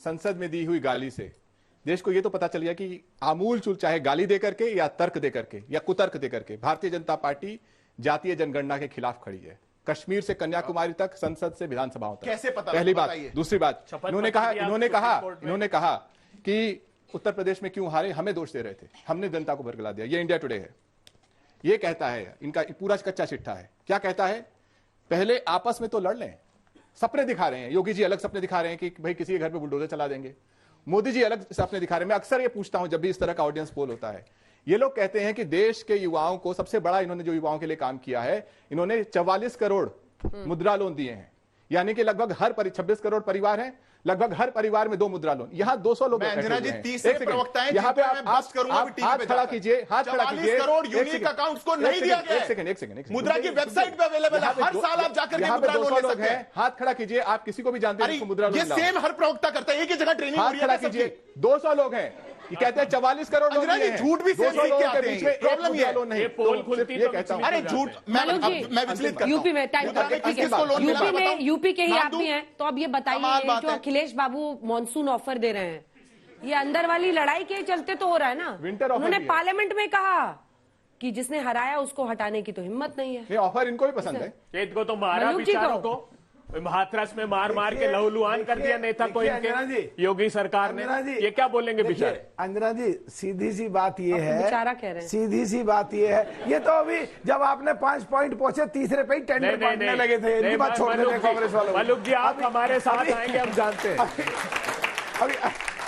संसद में दी हुई गाली से देश को यह तो पता चल गया कि आमूल चूल, चाहे गाली दे करके या तर्क दे करके या कुतर्क दे करके, भारतीय जनता पार्टी जातीय जनगणना के खिलाफ खड़ी है। कश्मीर से कन्याकुमारी तक, संसद से विधानसभाओं तक। कैसे पता? पहली बात। दूसरी बात, इन्होंने कहा कि उत्तर प्रदेश में क्यों हारे, हमें दोष दे रहे थे, हमने जनता को भड़का दिया। ये इंडिया टुडे है, ये कहता है, इनका पूरा कच्चा चिट्ठा है। क्या कहता है? पहले आपस में तो लड़ लें। सपने दिखा रहे हैं, योगी जी अलग सपने दिखा रहे हैं कि भाई किसी के घर पे बुलडोजर चला देंगे, मोदी जी अलग सपने दिखा रहे हैं। मैं अक्सर ये पूछता हूं जब भी इस तरह का ऑडियंस पोल होता है, ये लोग कहते हैं कि देश के युवाओं को, सबसे बड़ा इन्होंने जो युवाओं के लिए काम किया है, इन्होंने 44 करोड़ मुद्रा लोन दिए हैं, यानी कि लगभग हर 26 करोड़ परिवार हैं, लगभग हर परिवार में 2 मुद्रा लोन। यहाँ 200 लोग अंजना जी 30 प्रवक्ता हैं, यहाँ पे मैं बस करूंगा हाथ खड़ा कीजिए, हाथ खड़ा कीजिए। करोड़ यूनिक अकाउंट्स को नहीं दिया गया। एक सेकंड मुद्रा की वेबसाइट पे अवेलेबल है, हर साल आप जाकर के मुद्रा लोन ले सकते हैं। हाथ खड़ा कीजिए, आप किसी को भी जानते हैं मुद्रा लोन। ये सेम हर प्रवक्ता करता है, एक ही जगह ट्रेनिंग हो रही है। हाथ खड़ा कीजिए, 200 लोग हैं, ये कहते हैं 44 करोड़ लोग हैं। झूठ भी सेम लिख के आते हैं, प्रॉब्लम ये है। ये पोल खुलती है, कहता हूं। अरे झूठ, मैं विचलित करता हूं। यूपी में टाइम यूपी के ही आप भी हैं, तो अब ये बताइए, जो अखिलेश बाबू मॉनसून ऑफर दे रहे हैं, ये अंदर वाली लड़ाई के चलते तो हो रहा है ना। उन्होंने पार्लियामेंट में कहा कि जिसने हराया उसको हटाने की तो हिम्मत नहीं है। ये ऑफर इनको भी पसंद है। खेत को तो मारा, बिचारों को हाथरस में मार मार के लहूलुहान कर दिया नेता को इनके योगी सरकार ने। ये क्या बोलेंगे बेचारे? अंजना जी, सीधी सी बात ये है, बेचारा कह रहे हैं, सीधी सी बात ये है, ये तो अभी जब आपने 5 पॉइंट पहुंचे, तीसरे पे ही टेंडर बांटने लगे थे। इनकी बात छोड़ देते कांग्रेस वालों। मलुक जी, आप हमारे साथ आएंगे, हम जानते हैं। अभी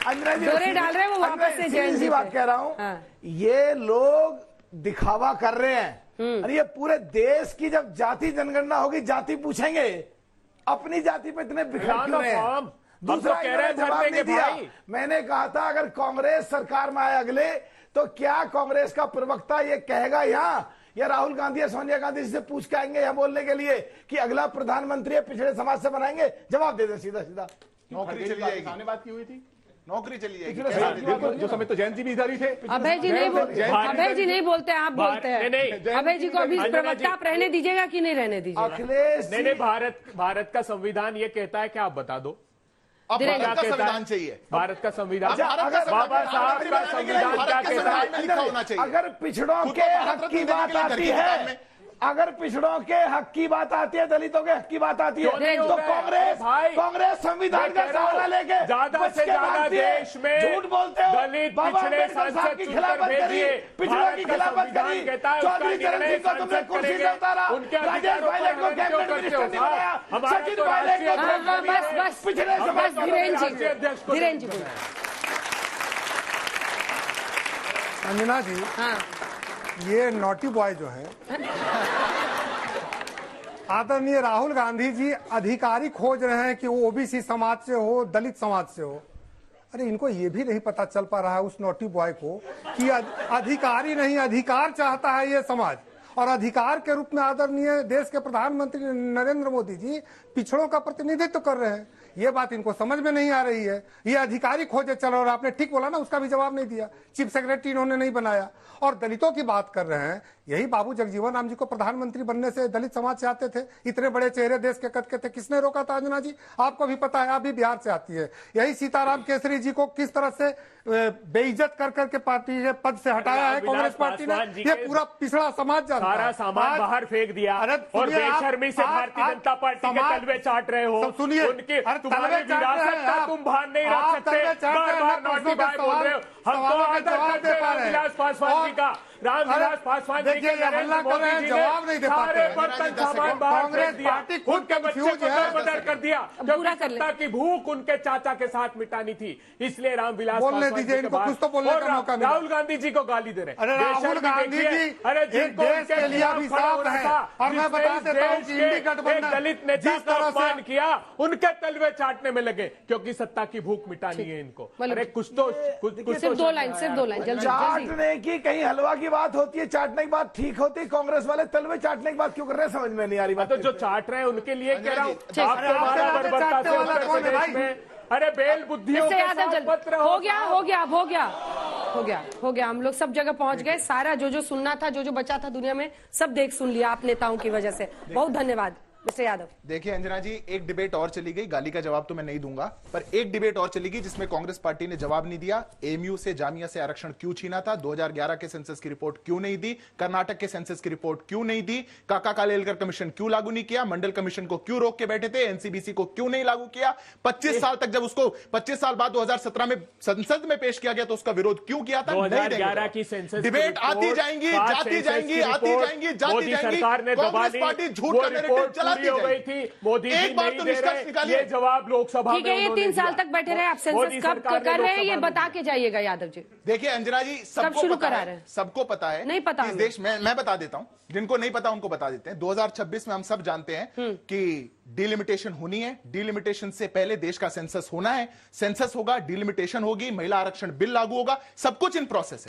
अंजना जी डाल रहे हैं, वो वापस से सीधी सी बात कह रहा हूँ, ये लोग दिखावा कर रहे हैं। अरे ये पूरे देश की जब जाति जनगणना होगी, जाति पूछेंगे, अपनी जाति पे इतने बिखर क्यों रहे हैं? दूसरा जवाब नहीं दिया। मैंने कहा था अगर कांग्रेस सरकार में आए अगले, तो क्या कांग्रेस का प्रवक्ता ये कहेगा यहाँ, या राहुल गांधी या सोनिया गांधी से पूछ के आएंगे यहाँ बोलने के लिए कि अगला प्रधानमंत्री पिछड़े समाज से बनाएंगे? जवाब दे दे सीधा सीधा। नौकरी चली जाएगी, सामने बात की हुई थी, नौकरी चली जाएगी। जो समय तो जयंत जी भी इधर ही थे। अभय जी नहीं बोलते, आप बोलते हैं। अभय जी को अभी प्रवक्ता आप रहने दीजिएगा कि नहीं रहने दीजिएगा? अखिलेश नहीं, भारत का संविधान ये कहता है कि आप बता दो, अब भारत का संविधान चाहिए। भारत का संविधान, बाबा साहब का संविधान क्या कहता है? लिखा होना चाहिए। अगर पिछड़ों के हक की बात आती है, अगर पिछड़ों के हक की बात आती है, दलितों के हक की बात आती है, तो कांग्रेस संविधान का सहारा लेके ज्यादा से ज्यादा देश में झूठ बोलते हो। दलित पिछड़े सांसद की खिलाफत करी, पिछड़ों की खिलाफत करी, चौधरी चरण सिंह को तुमने कुर्सी से उतारा, राजेश पायलट को कैबिनेट मिनिस्टर नहीं बनाया, सचिन पायलट को पिछड़े समाज धीरेन्द्र जी। अंजना जी, ये नॉटी बॉय जो है, आदरणीय राहुल गांधी जी अधिकारी खोज रहे हैं कि वो ओबीसी समाज से हो, दलित समाज से हो। अरे इनको ये भी नहीं पता चल पा रहा है उस नॉटी बॉय को कि अधिकारी नहीं, अधिकार चाहता है ये समाज। और अधिकार के रूप में आदरणीय देश के प्रधानमंत्री नरेंद्र मोदी जी पिछड़ों का प्रतिनिधित्व कर रहे हैं। ये बात इनको समझ में नहीं आ रही है। ये अधिकारी खोजे चलो, और आपने ठीक बोला ना, उसका भी जवाब नहीं दिया। चीफ सेक्रेटरी इन्होंने नहीं बनाया। और दलितों की बात कर रहे हैं, यही बाबू जगजीवन राम जी को प्रधानमंत्री बनने से दलित समाज से आते थे। इतने बड़े चेहरे देश के कद के थे, किसने रोका था अंजना जी? आपको भी पता है, आप भी बिहार से आती है। यही सीताराम केसरी जी को किस तरह से बेइज्जत कर करके पार्टी से पद से हटाया है कांग्रेस पार्टी ने। ये पूरा पिछड़ा समाज सारा सामान बाहर फेंक दिया और बेशर्मी से भारतीय जनता पार्टी के तलवे चाट रहे हो। सुनिए, तुम्हारी विरासत का तुम भान नहीं रख सकते। बार-बार नौटी बाय बोल रहे हो। हम तो आदर करते हैं रामविलास पासवान जी का। रामविलास पासवान जी के हल्ला कर रहे हैं, जवाब नहीं दे पाते। सारे बर्तन सामान बाहर फेंक दिया, उनके बच्चे को दर कर दिया, क्योंकि सत्ता की भूख उनके चाचा के साथ मिटानी थी। इसलिए रामविलास बोलने दीजिए इनको, कुछ तो बोलने का मौका मिला। राहुल गांधी जी को गाली दे रहे। अरे राहुल गांधी जी, अरे जिनको देश के लिए अभिशाप है। और मैं बता देता हूं कि इंडी गठबंधन दलित नेता का अपमान किया, उनके तलवे चाटने में लगे, क्योंकि सत्ता की भूख मिटानी है इनको। अरे कुछ तो सिर्फ दो लाइन जल्दी। चाटने की कहीं हलवा की बात होती है, चाटने की बात ठीक होती है। कांग्रेस वाले तलवे चाटने की बात क्यों कर रहे हैं, समझ में नहीं आ रही बात। तो जो चाट रहे हैं उनके लिए कह रहा हूँ, अरे बेल बुद्धियों पत्र हो गया। हम लोग सब जगह पहुंच गए। सारा जो सुनना था, जो बचा था दुनिया में, सब सुन लिया आप नेताओं की वजह से। बहुत धन्यवाद। मिस्टर यादव। देखिए अंजना जी, एक डिबेट और चली गई, गाली का जवाब तो मैं नहीं दूंगा, पर एक डिबेट और चली गई जिसमें कांग्रेस पार्टी ने जवाब नहीं दिया। एएमयू से, जामिया से आरक्षण क्यों छीना था, 2011 के सेंसस की रिपोर्ट क्यों नहीं दी, कर्नाटक के सेंसस की रिपोर्ट क्यों नहीं दी, काका कालेलकर कमीशन क्यों लागू नहीं किया, मंडल कमीशन को क्यों रोक के बैठे थे, एनसीबीसी को क्यों नहीं लागू किया, 25 साल तक जब उसको 25 साल बाद 2017 में संसद में पेश किया गया तो उसका विरोध क्यों किया था। 2011 की सेंसस डिबेट आती जाएंगी, जाती जाएंगी, आती जाएंगी, जाती जाएंगी। सरकार ने दबा दी, पार्टी झूठ वो का नैरेटिव रिपोर्ट चलाती पूरी हो गई जाएगी। थी, मोदी एक जी बार नहीं तो दे निष्कर्ष रहे, निकालिए। ये जवाब लोकसभा में ठीक है, ये 3 साल तक बैठे रहे, आप सेंसस कब कर रहे हैं ये बता के जाइएगा यादव जी। देखिए अंजना जी, सबको शुरू पता करा है, रहे हैं? सबको पता है, नहीं पता इस हमें। देश में, मैं बता देता हूं, जिनको नहीं पता उनको बता देते हैं। 2026 में हम सब जानते हैं कि डिलिमिटेशन होनी है, डिलिमिटेशन से पहले देश का सेंसस होना है, सेंसस होगा, डिलिमिटेशन होगी, महिला आरक्षण बिल लागू होगा, सब कुछ इन प्रोसेस है।